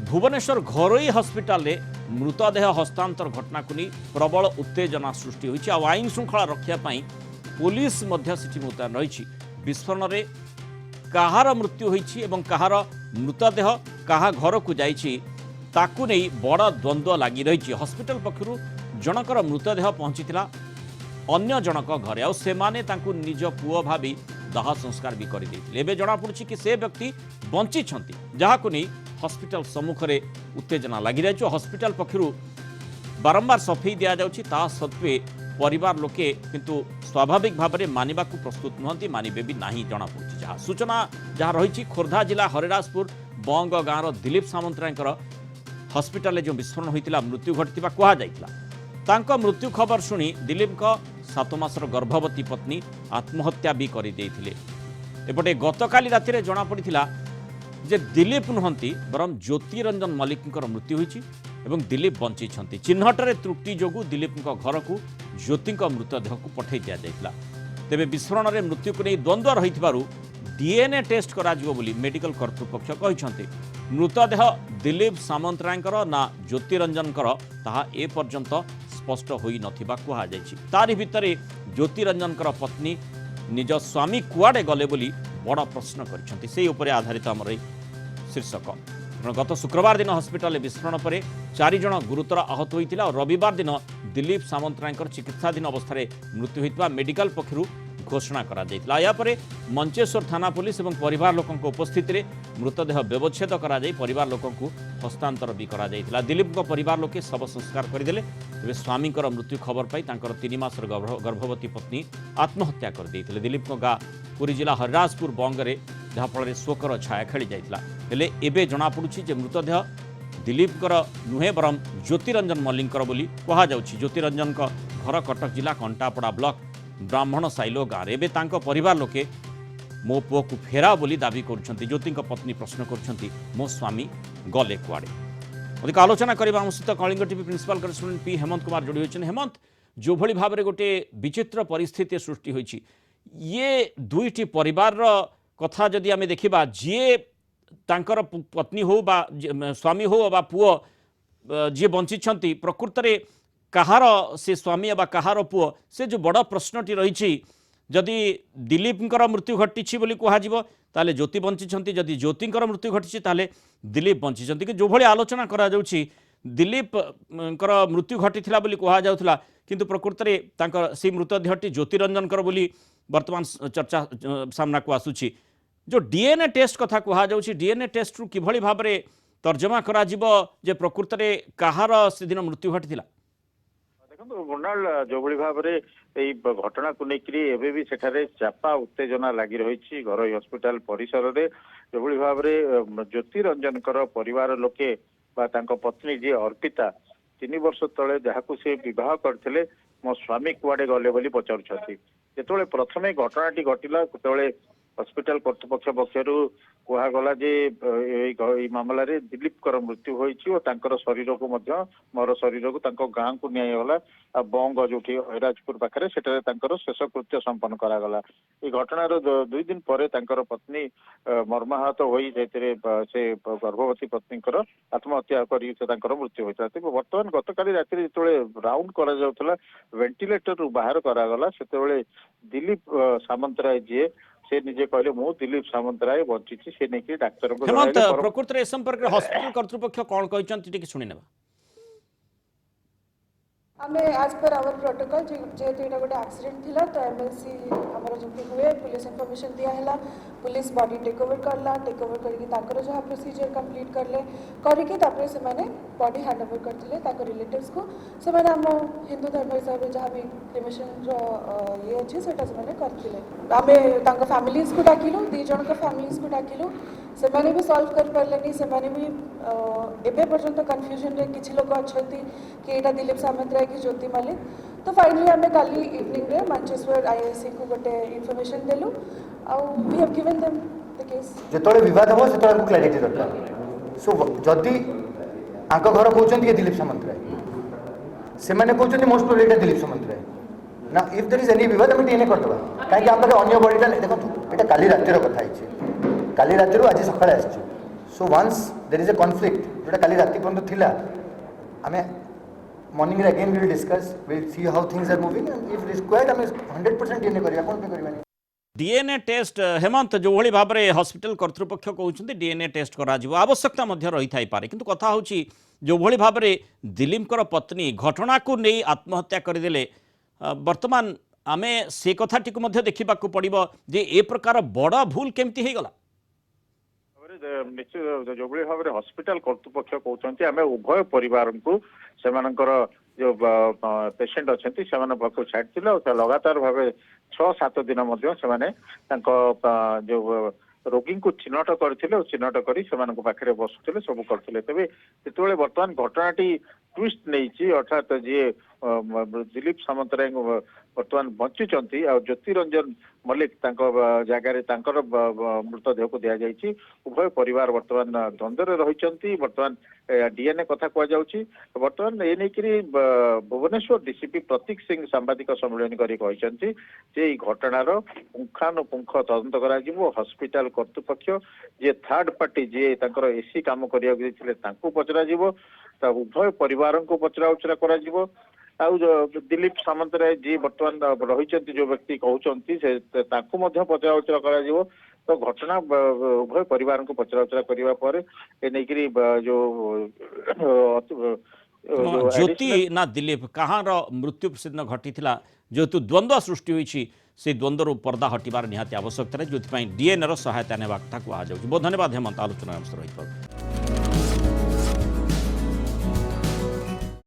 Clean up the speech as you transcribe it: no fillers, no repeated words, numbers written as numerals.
Bhubaneswar घरोई hospital रे मृतदेह हस्तांतर घटना को नहीं प्रबल उत्तेजना सृष्टि होइछि। आईन श्रृंखला रक्षा पुलिस मुतयन रही। विस्फोरण में कहार मृत्यु होइछि एवं कहार मृतदेह कहा घर को जाइछि ताकू नहीं बड़ द्वंद्व लगी रही। हस्पिटाल पक्षरु जनकर मृतदेह पहुंचीला अन्य जनक घरे आ सेमाने तांकु निज पुओ भावी दाह संस्कार भी कर जना पड़ी कि से व्यक्ति बंची जहां नहीं हस्पिटाल सम्मुख में उत्तेजना लगी रही। हस्पिटाल पक्षरु बारंबार सफेई दि जाउछि ता सत्वे परिवार लोके किंतु स्वाभाविक भाव में मानिबा को प्रस्तुत नुहंती, मानिबे भी नहीं जना पड़ी। जहाँ सूचना जहाँ रही खोर्धा जिला हरिराजपुर बंग गाँव दिलीप सामंतरायकर हस्पिटाल जो विस्फोरण होता मृत्यु घटी कहुला मृत्यु खबर शुणी दिलीप 7 मासर गर्भवती पत्नी आत्महत्या भी करते। एपटे गतकाली राति जना पड़ा जे दिलीप नुहंती बरम ज्योतिरंजन मल्लिक मृत्यु होती एवं दिलीप बंची। चिन्हटरे त्रुटि जोगु दिलीप घर को ज्योति मृतदेह को पठे दि जाता। तेबे विस्फोरण में मृत्यु को नहीं द्वंद्व रही डीएनए टेस्ट करा बोली मेडिकल कर्तृपक्ष कहते। मृतदेह दिलीप सामंतरायकर ना ज्योतिरंजनकर ताहा ए पर्यंत स्पष्ट होई नथिबा कुहा जायछि। तारि भितरे ज्योतिरंजनकर पत्नी निज स्वामी कुआडे गले बोली बड़ प्रश्न करिसेंति। से उपरे आधारित हमर शीर्षक। गत शुक्रवार दिन हस्पिटाल विस्फोरण पर 4 जन गुरुतर आहत होइतिला और रविवार दिन दिलीप सामंतरायकर चिकित्साधीन अवस्था मृत्यु होइतिबा मेडिकल पक्षरु घोषणा करा जायतिला। या परे मंचेश्वर थाना पुलिस एवं परिवार लोकंक उपस्थिति रे मृतदेह व्यवच्छेद करा जाय परिवार लोकंकु हस्तांतर भी करा जायतिला। दिलीप को परिवार लोके शव संस्कार करदेले। तेबे स्वामी मृत्यु खबर पाई तांकर 3 मासर गर्भवती पत्नी आत्महत्या कर देइतिले। दिलीप को गाँ पुरी जिला हरिराजपुर बंगरे जहाँफल शोकर छाया खेली जाइतिला। हेले एबे जଣା पड़ुछि जे मृतदेह दिलीपकर नुहे बरम ज्योतिरंजन मल्लिकर बोली कहा जाउछि। ज्योतिरंजन का घर कटक जिला कंटापड़ा ब्लॉक ब्राह्मण साइलो गाँव एवं तांको परिवार लोके मो पुओ को फेरा बोली दाबी करुछंती। ज्योति पत्नी प्रश्न करुछंती मो स्वामी गले कुआडे। अधिक आलोचना करबा हम सहित Kalinga TV principal correspondent P Hemant Kumar जोड़ी होइछन। हेमंत, जो भली भाव में गोटे विचित्र परिस्थिति सृष्टि होइछि, ये दुईटी परिवार कथा जदि आमे देखिबा जे तांकर पत्नी हो बा स्वामी हो बा पुओ जे बंचिछंती प्रकृत रे कहार से स्वामी बा कहार पुओ से जो बड़ प्रश्नटी रही। जदि दिलीप मृत्यु घटी बोली कहुब ताले ज्योति बंची, जदि ज्योति मृत्यु घटी ताले दिलीप बंची। कि जो भली आलोचना करा जाउछि दिलीप मृत्यु घटी बोली कहा जाउथला किंतु प्रकृत रे तांकर से मृतदेहटी ज्योतिरंजनकर बोली वर्तमान चर्चा सामना को आसुछि। जो डीएनए टेस्ट कथा कहा जाउछि डीएनए टेस्ट रु किभली भाव में तर्जमा करा जिवो जे प्रकृत रे कहार से दिन मृत्यु घटी। देखो गुणाल जो भाव में घटना को लेकिन भी सेठारे चापा उत्तेजना लगी रही। घरोई हस्पिटाल परिसर में जो भाव में ज्योतिरंजन परिवार लोके पत्नी जी अर्पिता 3 वर्ष तले जहाँ से बह करते मो स्वामी कुआडे गले बोली पचारुछंती। जेतोले प्रथमे घटनाटी घटिला सेतोले हस्पिटाल कर्तृपक्ष पक्षरु कहगला जे मामला रे दिलीप मृत्यु होइछि और तांकर शरीर को मर शरीर को गाँ को निगला बंग जो हरिराजपुर पाखे से शेष कृत्य संपन्न करागला। ये घटनार 2 दिन पर पत्नी मर्माहत हो से गर्भवती पत्नी आत्महत्या कर मृत्यु होता। बर्तमान गतकाली राति जो राउंड करा वेंटिलेटर बाहर करागला से दिलीप सामंतराय जी से निजे कहले मो दिलीप सामंतराय बंची से नहीं डाक्तर प्रकृत रे संपर्क हॉस्पिटल कर्तृपक्ष कौन कहते सुनी नेबा। आमे आज पर आवर प्रोटोकॉल जेहेतु ये गोटे एक्सीडेंट थिला तो एमएलसी हमर जति हुए पुलिस इन्फॉर्मेशन दिया हैला। पुलिस बॉडी टेक ओवर करके ताकर जो प्रोसीजर कंप्लीट करले करके तापर से माने बॉडी हैंड ओवर करथिले ताकर रिलेटिव्स को से माने हम हिंदू धर्म हिसाब से जहाँ भी क्रिमेशन जो ये अच्छे सेटा से माने करथिले। आमे तांका फैमिलीज को डाकिलो 2 जन का फैमिलीज को डाकिलो से माने भी सॉल्व कर परलेनी। से माने भी एबे पर्यंत कंफ्यूजन रे किछि लोक अछंती कि एटा दिलीप सामंतराय की ज्योति मल्लिक। तो फाइनली आमे काली इवनिंग रे मैनचेस्टर आईएससी को गोटे इन्फॉर्मेशन देलु आउ we have given them the case. जेतोले विवाद हो सेतोले को क्लैरिटी दरकार। सो जदी आंक घर कहउछन कि दिलीप सामंतराय से माने कहउछन मोस्ट प्रोबेबली दिलीप सामंतराय ना इफ देयर इज एनी विवाद हम डीएनए करतबा काहे कि हम अन्य बॉडीटा देखो एटा काली रातिर कथा हिचे काली रातिर आज सकाळे आछी so once there is a conflict जोटा काली राति पर्यंत थिला आमे मॉर्निंग रे again will discuss will see how things are moving and if required आमे 100% डीएनए करिया कोन पे करिवानी डीएनए टेस्ट हेमंत जो भली भाव में हॉस्पिटल कर्तृपक्ष कहते डीएनए टेस्ट करा आवश्यकता रही थाई पारे किंतु कथा होची जो भली भाव में दिलीप पत्नी घटना को नहीं आत्महत्या करदेले वर्तमान आमे से कथाटी को देखा पड़ो जे ए प्रकार बड़ भूल केमती हो गला निश्चित जो भाव में हॉस्पिटल कर्तृपक्ष कहते आम उभय परिवार को सेमानकर जो पेशेंट अच्छा से छाड़ी लगातार भाव 6-7 दिन जो रोगी को चिन्हट करते चिन्हट कर पाखे बसुले सब करते तेज जो बर्तमान घटनाटी ट्विस्ट नहीं अर्थात जी दिलीप सामंतराय बर्तमान बंचुंट आ ज्योतिरंजन मल्लिक जगार मृतदेह को दि जाइए उभय परिवार बर्तमान द्वंद्व रही बर्तमान डीएनए कथा कहुच्छी बर्तमान ये नहीं भुवनेश्वर डीसीपी प्रतीक सिंह सांबादिक सम्मेलन कर घटनार पुंखानुपुंख तदंत कर हॉस्पिटल कर्तृपक्ष जी थर्ड पार्टी जी एसी काम करने पचरा उभय परिवार को पचरा उचरा कर दिलीप सामंतराय जी बर्तमान रही जो व्यक्ति कहते पचरा उचरा कर तो घटना उभय परिवार को पचरा उचरा करने जो ज्योति ना दिलीप कहाँ मृत्यु सिद्ध घटी जेहेतु द्वंद्व सृष्टि होती से द्वंद्वर पर्दा हटिबार निहाती आवश्यकता है जो डीएनए सहायता नेवा कथा कहुच्छे बहुत धन्यवाद हेमंत आलोचना रही।